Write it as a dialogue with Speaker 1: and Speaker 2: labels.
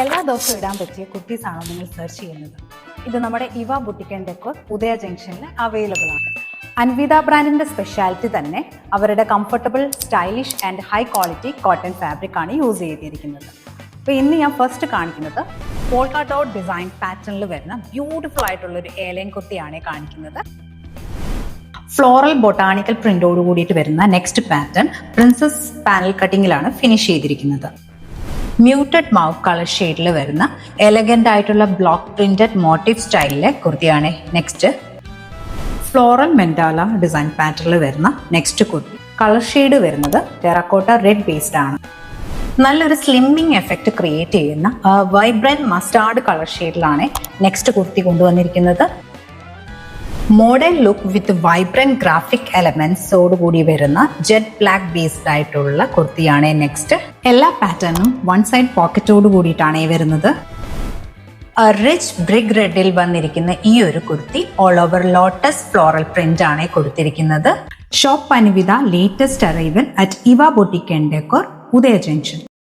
Speaker 1: എല്ലാ ദിവസവും ഇടാൻ പറ്റിയ കുർത്തീസാണോ നിങ്ങൾ സെർച്ച് ചെയ്യുന്നത്? ഇത് നമ്മുടെ ഇവ ബുട്ടിക് ആൻഡ് ഡെക്കോർ ഉദയ ജംഗ്ഷനിൽ അവൈലബിൾ ആണ്. അൻവിത ബ്രാൻഡിന്റെ സ്പെഷ്യാലിറ്റി തന്നെ അവരുടെ comfortable, stylish and high quality cotton fabric ആണ് യൂസ് ചെയ്തിരിക്കുന്നത്. അപ്പോൾ ഇന്ന് ഞാൻ ഫസ്റ്റ് കാണിക്കുന്നത് പോൾക്ക ഡോട്ട് ഡിസൈൻ പാറ്റേണിൽ വരുന്ന ബ്യൂട്ടിഫുൾ ആയിട്ടുള്ള ഒരു ഏലൻ കുർത്തിയാണ് കാണിക്കുന്നത്. ഫ്ലോറൽ ബൊട്ടാണിക്കൽ പ്രിന്റോട് കൂടിയിട്ട് വരുന്ന നെക്സ്റ്റ് പാറ്റേൺ പ്രിൻസസ് പാനൽ കട്ടിങ്ങിലാണ് ഫിനിഷ് ചെയ്തിരിക്കുന്നത്. മ്യൂട്ടഡ് മൗ കളർ ഷെയ്ഡിൽ വരുന്ന എലഗന്റ് ആയിട്ടുള്ള ബ്ലോക്ക് പ്രിന്റഡ് മോട്ടീവ് സ്റ്റൈലിലെ കുർത്തിയാണ് നെക്സ്റ്റ്. ഫ്ലോറൽ മെൻഡാല ഡിസൈൻ പാറ്റേണിൽ വരുന്ന നെക്സ്റ്റ് കുർത്തി. കളർ ഷെയ്ഡ് വരുന്നത് ടെറാക്കോട്ട റെഡ് ബേസ്ഡ് ആണ്. നല്ലൊരു സ്ലിമ്മിങ് എഫക്റ്റ് ക്രിയേറ്റ് ചെയ്യുന്ന വൈബ്രന്റ് മസ്റ്റാർഡ് കളർ ഷെയ്ഡിലാണ് നെക്സ്റ്റ് കുർത്തി കൊണ്ടുവന്നിരിക്കുന്നത്. Modern look with vibrant graphic എലമെന്റ്സോട് കൂടി വരുന്ന ജെറ്റ് ബ്ലാക്ക് ബേസ്ഡ് ആയിട്ടുള്ള കുർത്തിയാണ് നെക്സ്റ്റ്. എല്ലാ പാറ്റേണും വൺ സൈഡ് പോക്കറ്റോട് കൂടിയിട്ടാണ് വരുന്നത്. റിച്ച് ബ്രിക്ക് റെഡിൽ വന്നിരിക്കുന്ന ഈ ഒരു kurti all over lotus floral print ആണ് കൊടുത്തിരിക്കുന്നത്. Shop Anvitha latest arrival at Iva boutique and decor Udaya junction.